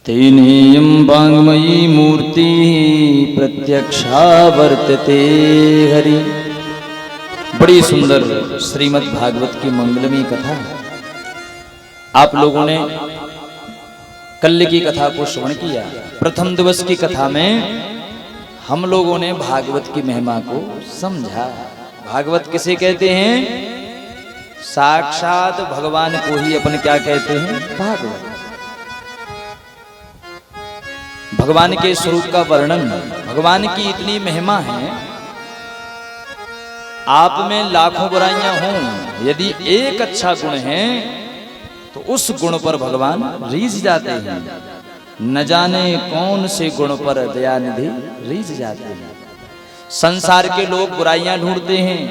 तेनेयं वाङ्मयी मूर्ति प्रत्यक्षा वर्तते हरि। बड़ी सुंदर श्रीमद् भागवत की मंगलमयी कथा आप लोगों ने कल की कथा को श्रवण किया। प्रथम दिवस की कथा में हम लोगों ने भागवत की महिमा को समझा। भागवत किसे कहते हैं? साक्षात भगवान को ही अपन क्या कहते हैं? भागवत। भगवान के स्वरूप का वर्णन, भगवान की इतनी महिमा है। आप में लाखों बुराइयां हों, यदि एक अच्छा गुण है तो उस गुण पर भगवान रीझ जाते हैं। न जाने कौन से गुण पर दयानिधि रीझ जाते हैं। संसार के लोग बुराइयां ढूंढते हैं,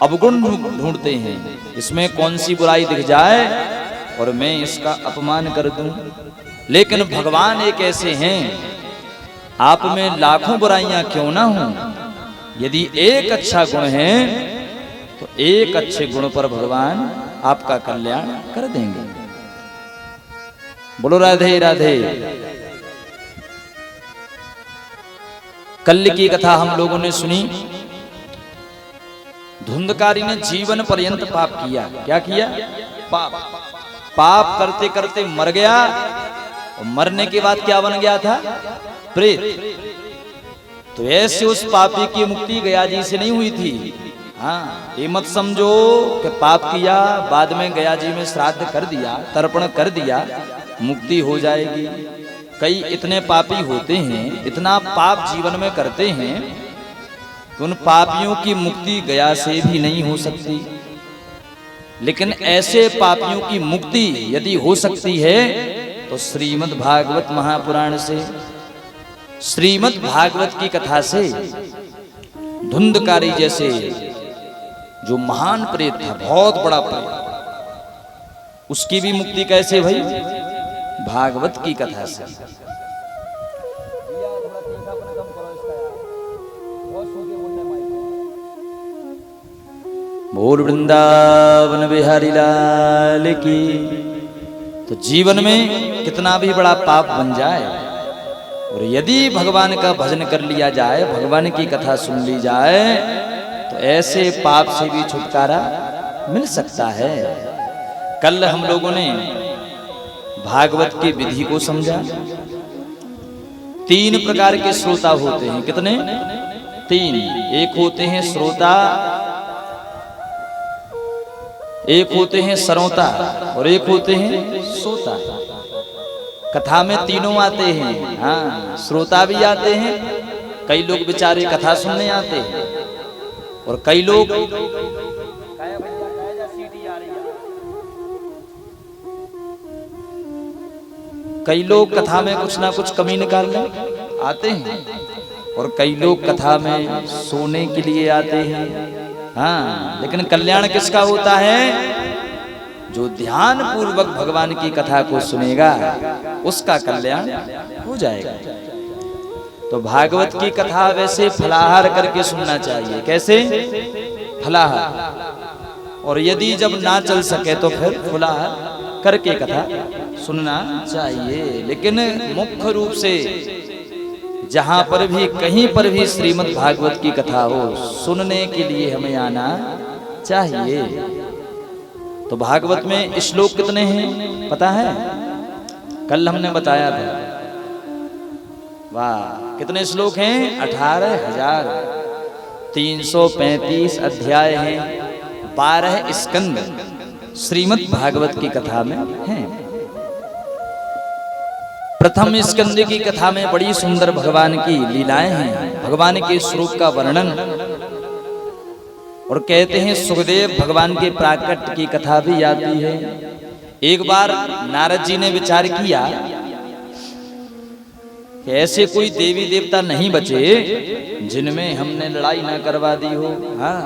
अवगुण ढूंढते हैं, इसमें कौन सी बुराई दिख जाए और मैं इसका अपमान कर दूं। लेकिन भगवान एक ऐसे हैं, आप में लाखों बुराइयां क्यों ना हों, यदि एक अच्छा गुण है तो एक अच्छे गुण पर भगवान आपका कल्याण कर देंगे। बोलो राधे राधे। कल की कथा हम लोगों ने सुनी। धुंधकारी ने जीवन पर्यंत पाप किया। क्या किया? पाप। पाप करते करते मर गया और मरने के बाद क्या बन गया था? प्रेत। तो ऐसे उस पापी की मुक्ति गया जी से नहीं हुई थी। हाँ, ये मत समझो कि पाप किया बाद में गया जी में श्राद्ध कर दिया, तर्पण कर दिया, मुक्ति हो जाएगी। कई इतने पापी होते हैं, इतना पाप जीवन में करते हैं कि उन पापियों की मुक्ति गया से भी नहीं हो सकती। लेकिन ऐसे पापियों की मुक्ति यदि हो सकती है तो श्रीमद् भागवत महापुराण से, श्रीमद् भागवत की कथा से। धुंधकारी जैसे जो महान प्रेत था, बहुत बड़ा प्रेत, उसकी भी मुक्ति कैसे भई? भागवत की कथा से। बोल वृंदावन बिहारी लाल की। तो जीवन में कितना भी बड़ा पाप बन जाए और यदि भगवान का भजन कर लिया जाए, भगवान की कथा सुन ली जाए, तो ऐसे पाप से भी छुटकारा मिल सकता है। कल हम लोगों ने भागवत की विधि को समझा। 3 प्रकार के श्रोता होते हैं। कितने? 3। एक होते हैं श्रोता, एक होते हैं श्रोता और एक होते हैं सोता। कथा में तीनों आते हैं। हाँ, श्रोता भी आते हैं, कई लोग बेचारे कथा सुनने आते हैं, और कई लोग कथा में कुछ ना कुछ कमी निकालने आते हैं, और कई लोग कथा में सोने के लिए आते हैं। हाँ, लेकिन कल्याण किसका होता है? जो ध्यान पूर्वक भगवान की कथा को सुनेगा उसका कल्याण हो जाएगा। तो भागवत की कथा वैसे फलाहार करके सुनना चाहिए। कैसे? फलाहार। और यदि जब ना चल सके तो फिर फलाहार करके कथा सुनना चाहिए। लेकिन मुख्य रूप से जहां पर भी, कहीं पर भी श्रीमद् भागवत की कथा हो, सुनने के लिए हमें आना चाहिए। तो भागवत में श्लोक कितने हैं पता है? कल हमने बताया था। वाह, कितने श्लोक हैं? 18,000। 335 अध्याय हैं, 12 स्कंद श्रीमद् भागवत की कथा में हैं। प्रथम स्कंद की कथा में बड़ी सुंदर भगवान की लीलाएं हैं, भगवान के स्वरूप का वर्णन। और कहते हैं सुखदेव भगवान के प्राकट्य की कथा भी आती है। एक बार नारद जी ने विचार किया कि ऐसे कोई देवी देवता नहीं बचे जिनमें हमने लड़ाई ना करवा दी हो। हाँ,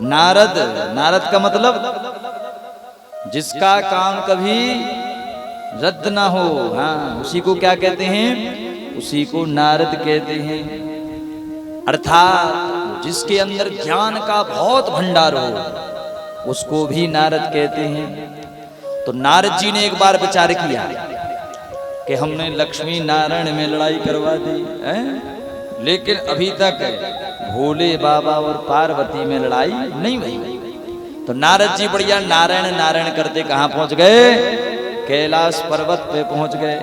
नारद का मतलब जिसका काम कभी रद्द ना हो। हाँ, उसी को क्या कहते हैं? उसी को नारद कहते हैं। अर्थात जिसके अंदर ज्ञान का बहुत भंडार हो उसको भी नारद कहते हैं। तो नारद जी ने एक बार विचार किया कि हमने लक्ष्मी नारायण में लड़ाई करवा दी है, लेकिन अभी तक भोले बाबा और पार्वती में लड़ाई नहीं हुई। तो नारद जी बढ़िया नारायण नारायण करते कहां पहुंच गए? कैलाश पर्वत पे पहुंच गए।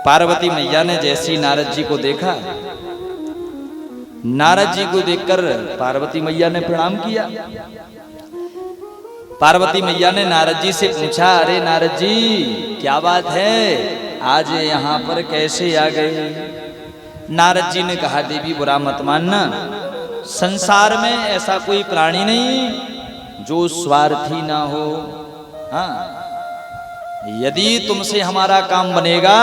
पार्वती मैया ने जैसी नारद जी को देखा, नारद जी को देखकर पार्वती मैया ने प्रणाम किया। पार्वती मैया ने नारद जी से पूछा, अरे नारद जी क्या बात है, आज यहाँ पर कैसे आ गए? नारद जी ने कहा, देवी बुरा मत मानना, संसार में ऐसा कोई प्राणी नहीं जो स्वार्थी ना हो। हाँ, यदि तुमसे हमारा काम बनेगा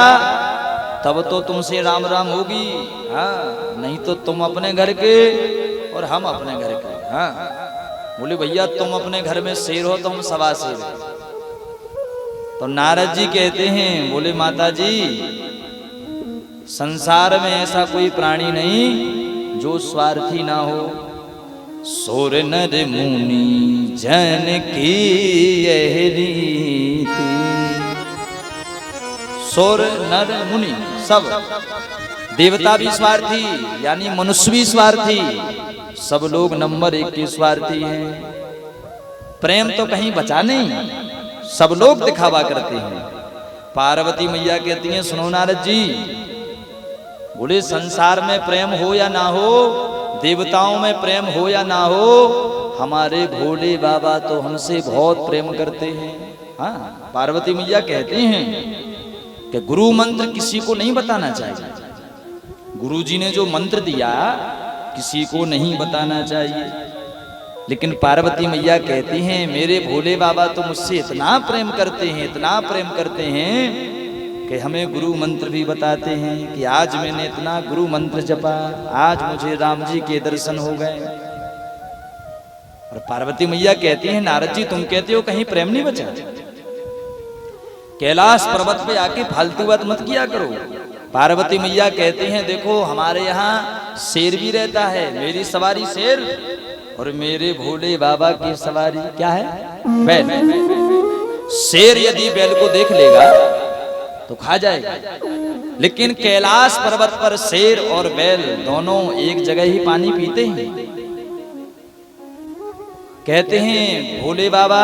तब तो तुमसे राम राम होगी, हाँ, नहीं तो तुम अपने घर के और हम अपने घर के। हाँ, बोले भैया तुम अपने घर में शेर हो तो हम सवा शेर हैं। तो नारद जी कहते हैं, बोले माता जी संसार में ऐसा कोई प्राणी नहीं जो स्वार्थी ना हो। सोर नर मुनि जन की यह रीति, सोर नर मुनि सब, देवता भी स्वार्थी यानी मनुष्य भी स्वार्थी, सब लोग नंबर 1 के स्वार्थी हैं। प्रेम तो कहीं बचा नहीं, सब लोग दिखावा करते हैं। पार्वती मैया कहती हैं, सुनो नारद जी, बोले संसार में प्रेम हो या ना हो, देवताओं में प्रेम हो या ना हो, हमारे भोले बाबा तो हमसे बहुत प्रेम करते हैं। हाँ, पार्वती मैया कहते हैं कि गुरु मंत्र किसी को नहीं बताना चाहिए। गुरु जी ने जो मंत्र दिया किसी को नहीं बताना चाहिए। लेकिन पार्वती मैया कहती हैं, मेरे भोले बाबा तो मुझसे इतना प्रेम करते हैं, इतना प्रेम करते हैं कि हमें गुरु मंत्र भी बताते हैं कि आज मैंने इतना गुरु मंत्र जपा, आज मुझे राम जी के दर्शन हो गए। और पार्वती मैया कहती हैं, नारद जी तुम कहते हो कहीं प्रेम नहीं बचा? कैलाश पर्वत पे आके फालतू बात मत किया करो। पार्वती मैया कहती हैं, देखो हमारे यहाँ शेर भी रहता है, मेरी सवारी शेर और मेरे भोले बाबा की सवारी क्या है? बैल। शेर यदि बैल को देख लेगा तो खा जाएगा, लेकिन कैलाश पर्वत पर शेर और बैल दोनों एक जगह ही पानी पीते हैं। कहते हैं भोले बाबा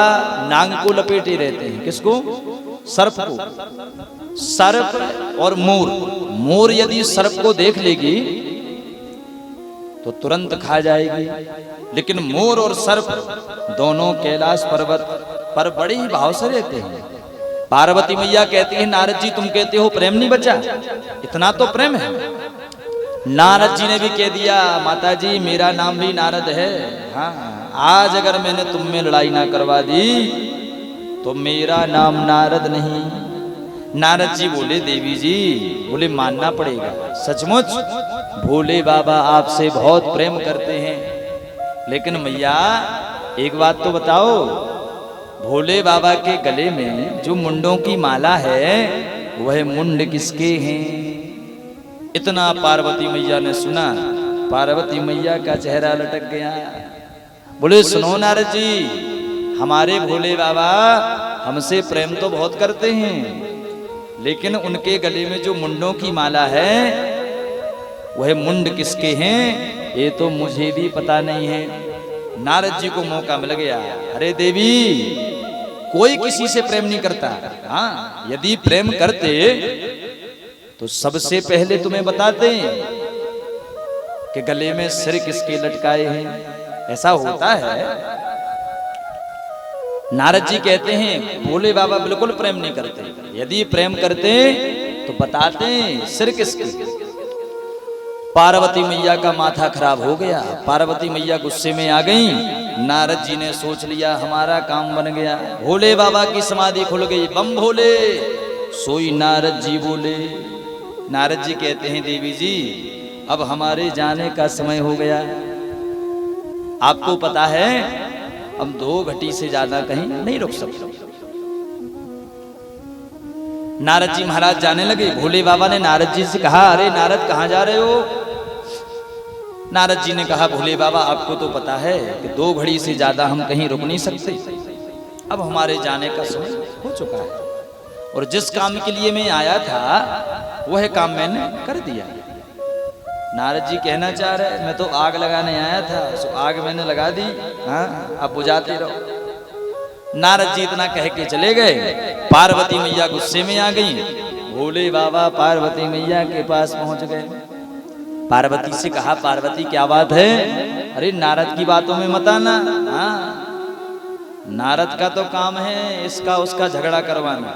नाग को लपेटे रहते हैं। किसको? सर्प को। सर्प और मोर, मोर यदि सर्प को देख लेगी तो तुरंत खा जाएगी, लेकिन मोर और सर्प दोनों कैलाश पर्वत पर बड़े ही भाव से रहते हैं। पार्वती मैया कहती है, नारद जी तुम कहते हो प्रेम नहीं बचा, इतना तो प्रेम है। नारद जी ने भी कह दिया, माता जी मेरा नाम भी नारद है। हाँ, आज अगर मैंने तुम में लड़ाई ना करवा दी तो मेरा नाम नारद नहीं। नारद जी बोले, देवी जी बोले मानना पड़ेगा, सचमुच भोले बाबा आपसे बहुत प्रेम करते हैं, लेकिन मैया एक बात तो बताओ, भोले बाबा के गले में जो मुंडों की माला है वह मुंड किसके हैं? इतना पार्वती मैया ने सुना, पार्वती मैया का चेहरा लटक गया। बोले सुनो नारद जी, हमारे भोले बाबा हमसे प्रेम तो बहुत करते हैं, लेकिन उनके गले में जो मुंडों की माला है वह मुंड किसके हैं ये तो मुझे भी पता नहीं है। नारद जी को मौका मिल गया, अरे देवी कोई किसी से प्रेम नहीं करता। हाँ, यदि प्रेम करते तो सबसे पहले तुम्हें बताते कि गले में सिर किसके लटकाए हैं। ऐसा होता है। नारद जी कहते हैं भोले बाबा बिल्कुल प्रेम नहीं करते, यदि प्रेम करते तो बताते सिर किसके। पार्वती मैया का माथा खराब हो गया, पार्वती मैया गुस्से में आ गई। नारद जी ने सोच लिया हमारा काम बन गया, भोले बाबा की समाधि खुल गई। बम भोले सोई नारद जी बोले। नारद जी कहते हैं देवी जी अब हमारे जाने का समय हो गया, आपको पता है हम 2 घटी से ज्यादा कहीं नहीं रुक सकते। नारद जी महाराज जाने लगे। भोले बाबा ने नारद जी से कहा, अरे नारद कहाँ जा रहे हो? नारद जी ने कहा, भोले बाबा आपको तो पता है कि 2 घड़ी से ज्यादा हम कहीं रुक नहीं सकते, अब हमारे जाने का समय हो चुका है। और जिस काम के लिए मैं आया था वह काम मैंने कर दिया। नारद जी कहना चाह रहे मैं तो आग लगाने आया था, सो आग मैंने लगा दी, हाँ अब बुझाते रहो। नारद जी इतना कह के चले गए। पार्वती मैया गुस्से में आ गई। भोले बाबा पार्वती मैया के पास पहुंच गए। पार्वती से कहा, पार्वती क्या बात है? अरे नारद की बातों में मत आना। हाँ नारद का तो काम है इसका उसका झगड़ा करवाना,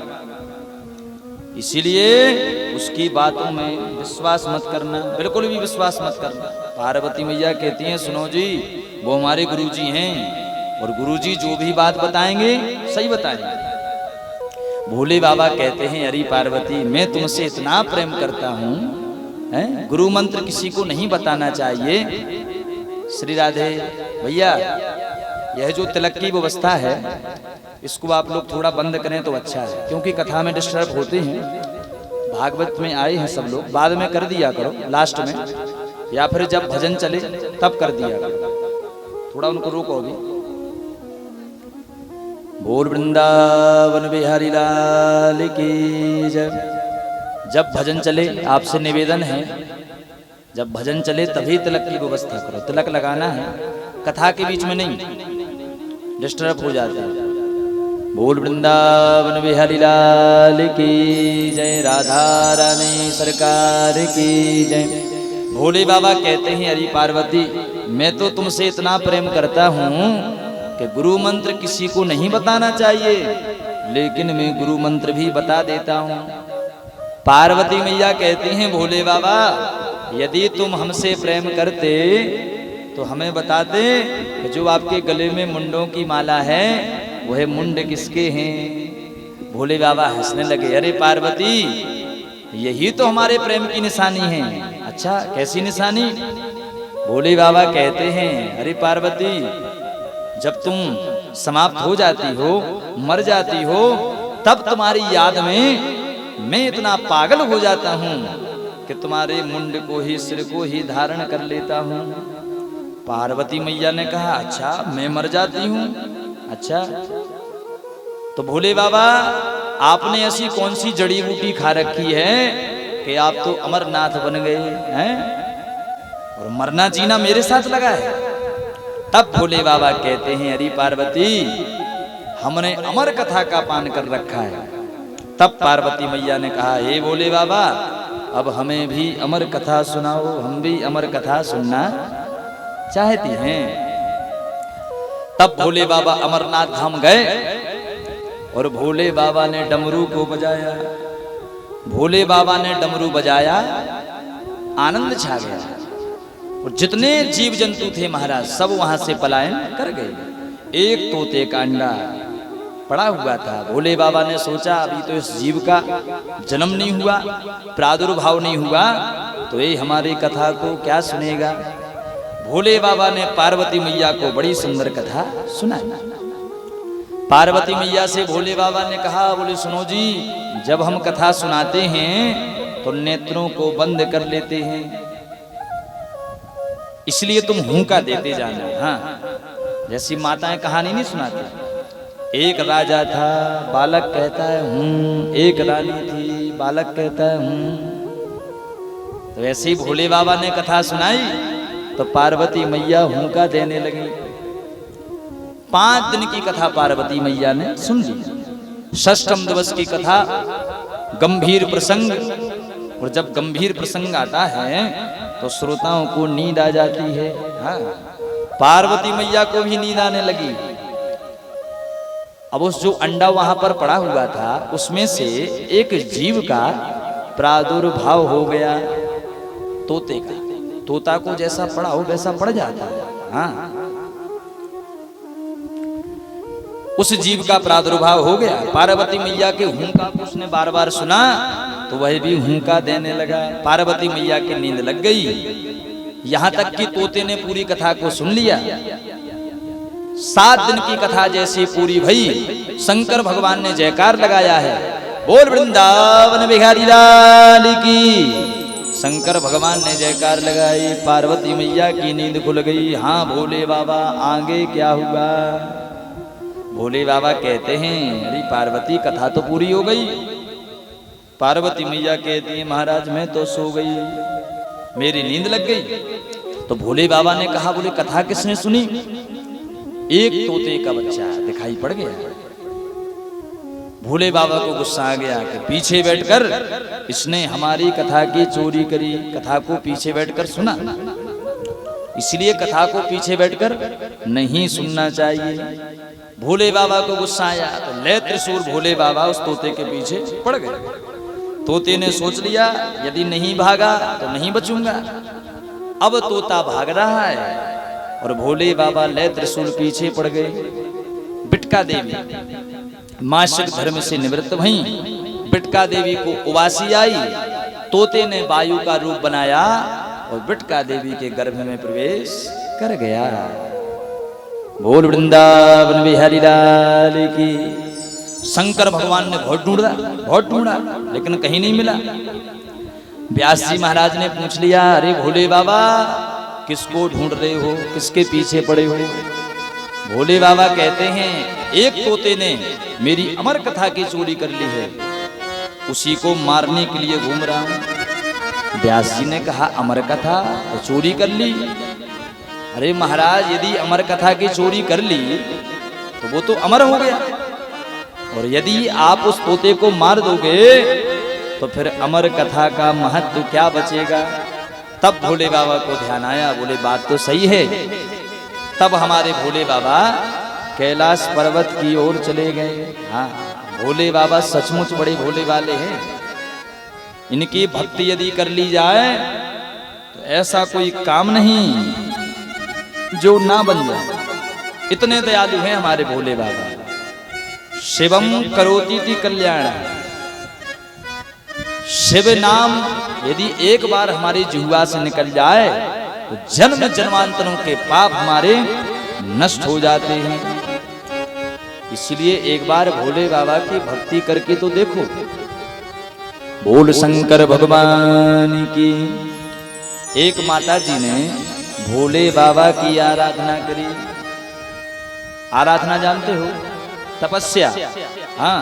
इसीलिए उसकी बातों में विश्वास मत करना, बिल्कुल भी विश्वास मत करना। पार्वती मैया कहती हैं सुनो जी, वो हमारे गुरुजी हैं और गुरुजी जो भी बात बताएंगे सही बताएंगे। भोले बाबा कहते हैं अरे पार्वती मैं तुमसे इतना प्रेम करता हूँ, गुरु मंत्र किसी को नहीं बताना चाहिए। श्री राधे भैया यह जो तिलक की व्यवस्था है इसको आप लोग थोड़ा बंद करें तो अच्छा है, क्योंकि कथा में डिस्टर्ब होते हैं। भागवत में आए हैं सब लोग, बाद में कर दिया करो लास्ट में, या फिर जब भजन चले तब कर दिया करो, थोड़ा उनको रोको अभी। बोल वृंदावन बिहारी लाल की जय। जब भजन चले आपसे निवेदन है, जब भजन चले तभी तिलक की व्यवस्था करो। तिलक लगाना है, कथा के बीच में नहीं, डिस्टर्ब हो जाता है। बोल वृंदावन बिहारी लाल की जय, राधा रानी सरकार की जय। भोले बाबा कहते हैं अरे पार्वती मैं तो तुमसे इतना प्रेम करता हूँ कि गुरु मंत्र किसी को नहीं बताना चाहिए, लेकिन मैं गुरु मंत्र भी बता देता हूँ। पार्वती मैया कहती हैं भोले बाबा यदि तुम हमसे प्रेम करते तो हमें बताते कि जो आपके गले में मुंडों की माला है वह मुंड किसके हैं। भोले बाबा हंसने लगे, अरे पार्वती यही तो हमारे प्रेम की निशानी है। अच्छा कैसी निशानी? भोले बाबा कहते हैं अरे पार्वती जब तुम समाप्त हो जाती हो, मर जाती हो, तब तुम्हारी याद में मैं इतना पागल हो जाता हूँ कि तुम्हारे मुंड को ही, सिर को ही धारण कर लेता हूँ। पार्वती मैया ने कहा अच्छा मैं मर जाती हूँ? अच्छा तो भोले बाबा आपने ऐसी कौन सी जड़ी बूटी खा रखी है कि आप तो अमरनाथ बन गए हैं और मरना जीना मेरे साथ लगा है? तब भोले बाबा कहते हैं अरे पार्वती हमने अमर कथा का पान कर रखा है। तब पार्वती मैया ने कहा हे भोले बाबा अब हमें भी अमर कथा सुनाओ, हम भी अमर कथा सुनना चाहती हैं। तब भोले बाबा अमरनाथ धाम गए और भोले बाबा ने डमरू को बजाया। भोले बाबा ने डमरू बजाया, आनंद छा गया और जितने जीव जंतु थे महाराज सब वहां से पलायन कर गए। एक तोते का अंडा पड़ा हुआ था। भोले बाबा ने सोचा अभी तो इस जीव का जन्म नहीं हुआ, प्रादुर्भाव नहीं हुआ, तो ये हमारी कथा को क्या सुनेगा। भोले बाबा ने पार्वती मैया को बड़ी सुंदर कथा सुनाई। पार्वती मैया से भोले बाबा ने कहा बोले सुनो जी जब हम कथा सुनाते हैं तो नेत्रों को बंद कर लेते हैं, इसलिए तुम हुंका देते जाना। हाँ जैसी माताएं कहानी नहीं सुनाती, एक राजा था बालक कहता है हूँ, एक रानी थी बालक कहता है हूँ। तो ऐसे ही भोले बाबा ने कथा सुनाई तो पार्वती मैया हुंका देने लगी। 5 दिन की कथा पार्वती मैया ने सुन ली। षष्ठम दिवस की कथा गंभीर प्रसंग, और जब गंभीर प्रसंग आता है तो श्रोताओं को नींद आ जाती है। हाँ पार्वती मैया को भी नींद आने लगी। अब उस जो अंडा वहां पर पड़ा हुआ था उसमें से एक जीव का प्रादुर्भाव हो गया, तोते का। तोता को जैसा पड़ा हो वैसा पड़ जाता है। हाँ उस जीव का प्रादुर्भाव हो गया। पार्वती मैया के हुंका को उसने बार बार सुना तो वह भी हुंका देने लगा। पार्वती मैया की नींद लग गई। यहां तक कि तोते ने पूरी कथा को सुन लिया। 7 दिन की कथा जैसी पूरी भई, शंकर भगवान ने जयकार लगाया है, बोल वृंदावन बिहारी लाल की। शंकर भगवान ने जयकार लगाई, पार्वती मैया की नींद खुल गई। हाँ भोले बाबा आगे क्या हुआ? भोले बाबा कहते हैं अरे पार्वती कथा तो पूरी हो गई, पार्वती मैया कहती है महाराज मैं तो सो गई, मेरी नींद लग गई। तो भोले बाबा ने कहा, बोले कथा किसने सुनी? एक तोते का बच्चा दिखाई पड़ गया। भोले बाबा को गुस्सा आ गया कि पीछे बैठकर इसने हमारी कथा की चोरी करी, कथा को पीछे बैठकर सुना, इसलिए कथा को पीछे बैठकर नहीं सुनना चाहिए। भोले बाबा को गुस्सा आया तो ले त्रिशूल भोले बाबा उस तोते के पीछे पड़ गए। तोते ने सोच लिया यदि नहीं भागा तो नहीं बचूंगा। अब तोता भाग रहा है और भोले बाबा ले त्रिशूल पीछे पड़ गए। बिटका देवी मासिक धर्म से निवृत्त भई। बिटका देवी को उबासी आई, तोते ने वायु का रूप बनाया और बिटका देवी के गर्भ में प्रवेश कर गया। बोल वृंदावन बिहारी लाल की। शंकर भगवान ने बहुत ढूंढा लेकिन कहीं नहीं मिला। व्यास जी महाराज ने पूछ लिया, अरे भोले बाबा किसको ढूंढ रहे हो, किसके पीछे पड़े हो? भोले बाबा कहते हैं एक तोते ने मेरी अमर कथा की चोरी कर ली है, उसी को मारने के लिए घूम रहा हूं। व्यास जी ने कहा अमर कथा और चोरी कर ली? अरे महाराज यदि अमर कथा की चोरी कर ली तो वो तो अमर हो गया, और यदि आप उस तोते को मार दोगे तो फिर अमर कथा का महत्व क्या बचेगा? तब भोले बाबा को ध्यान आया, बोले बात तो सही है। तब हमारे भोले बाबा कैलाश पर्वत की ओर चले गए। हाँ, भोले बाबा सचमुच बड़े भोले वाले हैं। इनकी भक्ति यदि कर ली जाए तो ऐसा कोई काम नहीं जो ना बन जाए। इतने दयालु हैं हमारे भोले बाबा। शिवम करोति कल्याण। शिव नाम यदि एक बार हमारी जिह्वा से निकल जाए तो जन्म जन्मांतरों के पाप हमारे नष्ट हो जाते हैं। इसलिए एक बार भोले बाबा की भक्ति करके तो देखो। बोल शंकर भगवान की। एक माता जी ने भोले बाबा की आराधना करी। आराधना जानते हो? तपस्या। हाँ,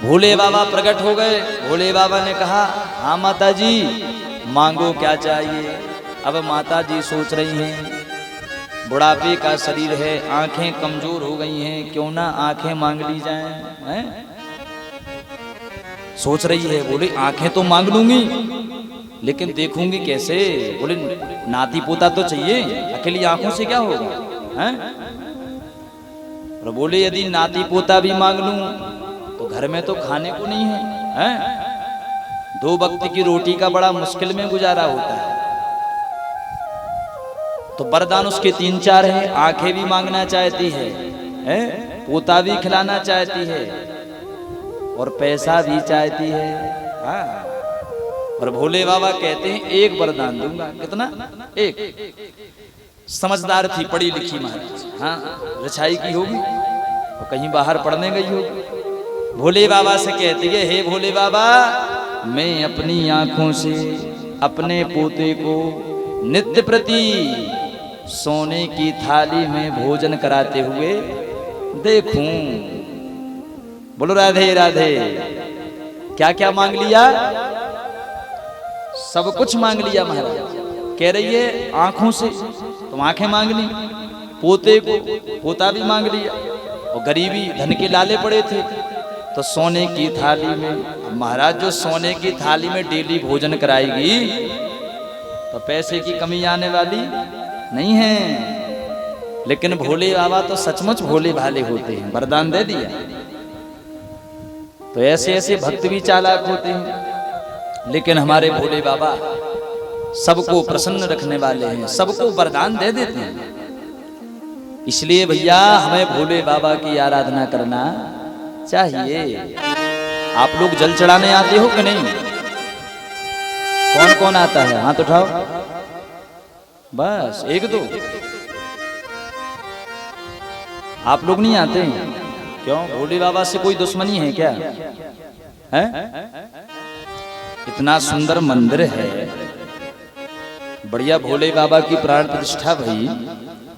भोले बाबा प्रकट हो गए। भोले बाबा ने कहा, हाँ माता जी मांगो क्या चाहिए। अब माता जी सोच रही हैं बुढ़ापे का शरीर है, आंखें कमजोर हो गई हैं, क्यों ना आंखें मांग ली जाएं, हैं? सोच रही है। बोले आंखें तो मांग लूंगी लेकिन देखूंगी कैसे? बोले नाती पोता तो चाहिए, अकेली आंखों से क्या होगा, हैं? और बोले यदि नाती पोता भी मांग लूं तो घर में तो खाने को नहीं है, हैं? 2 वक्त की रोटी का बड़ा मुश्किल में गुजारा होता है। तो वरदान उसके 3-4 है। आंखें भी मांगना चाहती है, पोता भी खिलाना चाहती है और पैसा भी चाहती है। हाँ। और भोले बाबा कहते हैं एक वरदान दूंगा। कितना? एक। समझदार थी, पढ़ी लिखी महाराज। हाँ, रचाई की होगी और कहीं बाहर पढ़ने गई होगी। भोले बाबा से कहती है, हे भोले बाबा मैं अपनी आंखों से अपने पोते को नित्य प्रति सोने की थाली में भोजन कराते हुए देखूं। बोलो राधे राधे। क्या क्या मांग लिया? सब कुछ मांग लिया महाराज। कह रही है आंखों से, तो आंखें मांग ली, पोते को पोता भी मांग लिया, और गरीबी धन के लाले पड़े थे तो सोने की थाली में। महाराज जो सोने की थाली में डेली भोजन कराएगी तो पैसे की कमी आने वाली नहीं है। लेकिन भोले बाबा तो सचमुच भोले भाले होते हैं, वरदान दे दिया। तो ऐसे ऐसे भक्त भी चालाक होते हैं। लेकिन हमारे भोले बाबा सबको प्रसन्न रखने वाले हैं, सबको वरदान दे देते हैं। इसलिए भैया हमें भोले बाबा की आराधना करना चाहिए। आप लोग जल चढ़ाने आते हो कि नहीं? कौन कौन आता है? हाथ उठाओ। बस 1-2। आप लोग नहीं आते? क्यों? भोले बाबा से कोई दुश्मनी है क्या? है? इतना सुंदर मंदिर है, बढ़िया भोले बाबा की प्राण प्रतिष्ठा भई,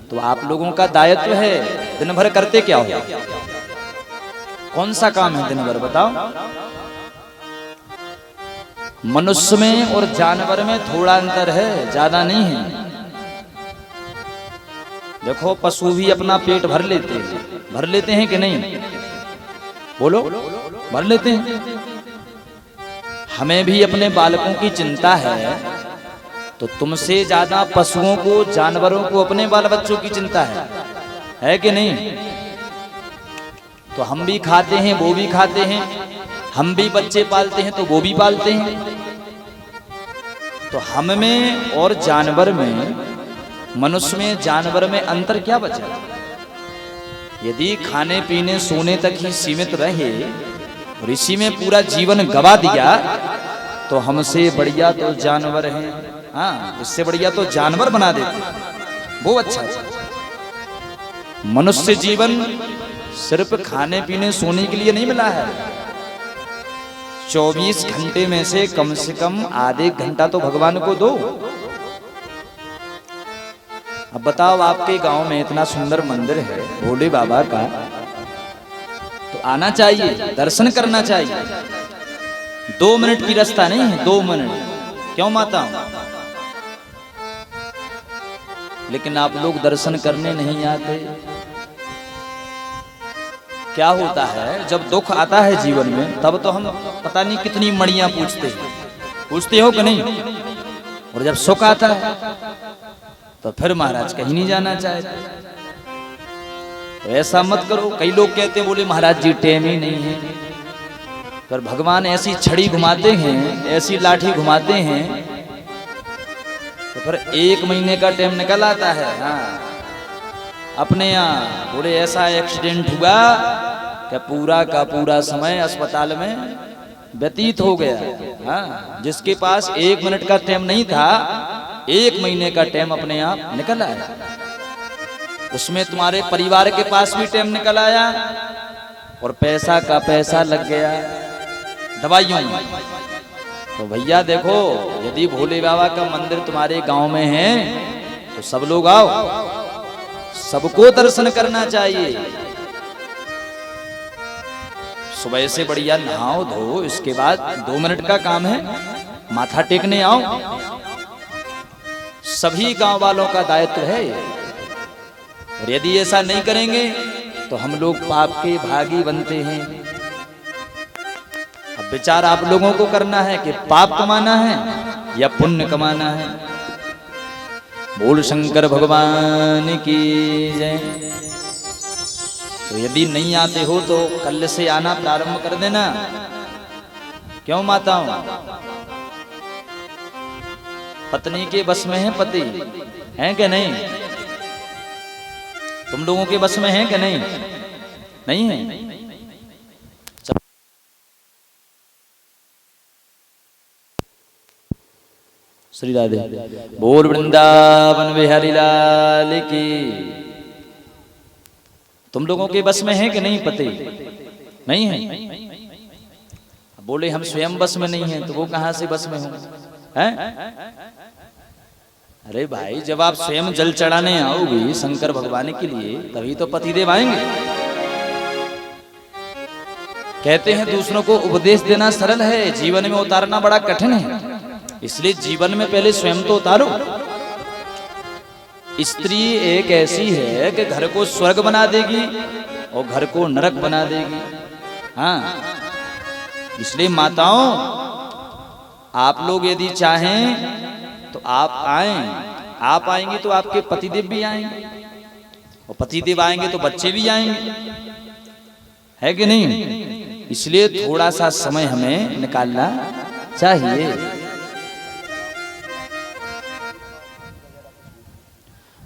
तो आप लोगों का दायित्व है। दिन भर करते क्या हो? कौन सा काम है दिन भर बताओ? मनुष्य में और जानवर में थोड़ा अंतर है, ज्यादा नहीं है। देखो पशु भी अपना पेट भर लेते हैं कि नहीं? बोलो, भर लेते हैं। हमें भी अपने बालकों की चिंता है, तो तुमसे ज्यादा पशुओं को, जानवरों को अपने बाल बच्चों की चिंता है कि नहीं? तो हम भी खाते हैं, वो भी खाते हैं, हम भी बच्चे पालते हैं तो वो भी पालते हैं। तो हम में और जानवर में, मनुष्य में जानवर में अंतर क्या बचा? यदि खाने पीने सोने तक ही सीमित रहे और इसी में पूरा जीवन गवा दिया, तो हमसे बढ़िया तो जानवर हैं। हाँ, इससे बढ़िया तो जानवर बना देते, वो अच्छा है। मनुष्य जीवन सिर्फ खाने पीने सोने के लिए नहीं मिला है। 24 घंटे में से कम आधे घंटा तो भगवान को दो। अब बताओ, आपके गांव में इतना सुंदर मंदिर है भोले बाबा का, तो आना चाहिए, दर्शन करना चाहिए। 2 मिनट की रास्ता नहीं है, 2 मिनट। क्यों माता? लेकिन आप लोग दर्शन करने नहीं आते। क्या होता है, जब दुख आता है जीवन में, तब तो हम पता नहीं कितनी मड़ियां पूछते हो कि नहीं? और जब सुख आता है तो फिर महाराज कहीं नहीं जाना चाहते। तो ऐसा मत करो। कई लोग कहते हैं, बोले महाराज जी टाइम ही नहीं है। पर भगवान ऐसी छड़ी घुमाते हैं, ऐसी लाठी घुमाते हैं, तो फिर 1 महीने का टाइम निकल आता है। हाँ, अपने यहाँ बोले ऐसा एक्सीडेंट हुआ कि पूरा का पूरा समय अस्पताल में व्यतीत हो गया। हाँ, जिसके पास 1 मिनट का टाइम नहीं था, 1 महीने का टाइम अपने आप निकल आया। उसमें तुम्हारे परिवार के पास भी टाइम निकल आया और पैसा का पैसा लग गया दवाइयों में। तो भैया देखो, यदि भोले बाबा का मंदिर तुम्हारे गांव में है तो सब लोग आओ, सबको दर्शन करना चाहिए। सुबह से बढ़िया नहाओ धो, इसके बाद 2 मिनट का काम है, माथा टेकने आओ। सभी गांव वालों का दायित्व है। और यदि ऐसा नहीं करेंगे तो हम लोग पाप के भागी बनते हैं। अब विचार आप लोगों को करना है कि पाप कमाना है या पुण्य कमाना है। बोल शंकर भगवान की जय। तो यदि नहीं आते हो तो कल से आना प्रारंभ कर देना। क्यों माताओं? पत्नी के बस में है पति, हैं कि नहीं? तुम लोगों के बस में है कि नहीं? नहीं है। श्री राधे। बोल वृंदावन बिहारी लाल की। तुम लोगों के बस में है कि नहीं पति? नहीं है। बोले हम स्वयं बस में नहीं है, तो वो कहां से बस में हो? हैं? अरे भाई, जब आप स्वयं जल चढ़ाने आओगी शंकर भगवान के लिए, तभी तो पतिदेव आएंगे। कहते हैं दूसरों को उपदेश देना सरल है, जीवन में उतारना बड़ा कठिन है। इसलिए जीवन में पहले स्वयं तो उतारो। स्त्री एक ऐसी है कि घर को स्वर्ग बना देगी और घर को नरक बना देगी। हाँ, इसलिए माताओं, आप लोग यदि चाहें तो आप आएं। आप आएंगे तो आपके पतिदेव भी आएंगे, और पतिदेव आएंगे तो बच्चे भी आएंगे, है कि नहीं? इसलिए थोड़ा सा समय हमें निकालना चाहिए।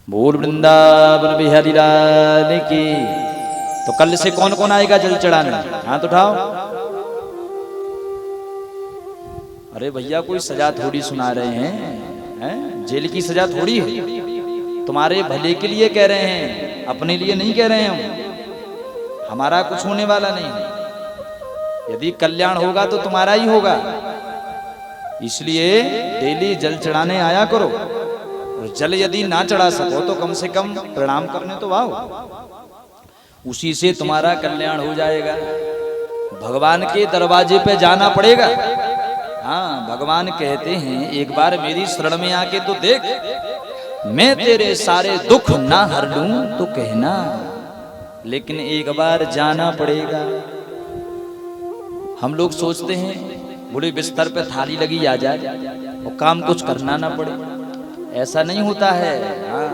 बोल वृंदावन बिहारी लाल की। तो कल से कौन कौन आएगा जल चढ़ाने? हाथ उठाओ। अरे भैया, कोई सजा थोड़ी सुना रहे हैं, जेल की सजा थोड़ी है। तुम्हारे भले के लिए कह रहे हैं, अपने लिए नहीं कह रहे हैं हम। हमारा कुछ होने वाला नहीं है। यदि कल्याण होगा तो तुम्हारा ही होगा। इसलिए डेली जल चढ़ाने आया करो। और जल यदि ना चढ़ा सको तो कम से कम प्रणाम करने तो आओ। उसी से तुम्हारा कल्याण हो जाएगा। भगवान के दरवाजे पे जाना पड़ेगा। हाँ, भगवान कहते हैं एक बार मेरी शरण में आके तो देख, मैं तेरे सारे दुख ना हर लूं तो कहना, लेकिन एक बार जाना पड़ेगा। हम लोग सोचते हैं बूढ़े बिस्तर पे थाली लगी आ जाए और काम कुछ करना ना पड़े, ऐसा नहीं होता है। हाँ,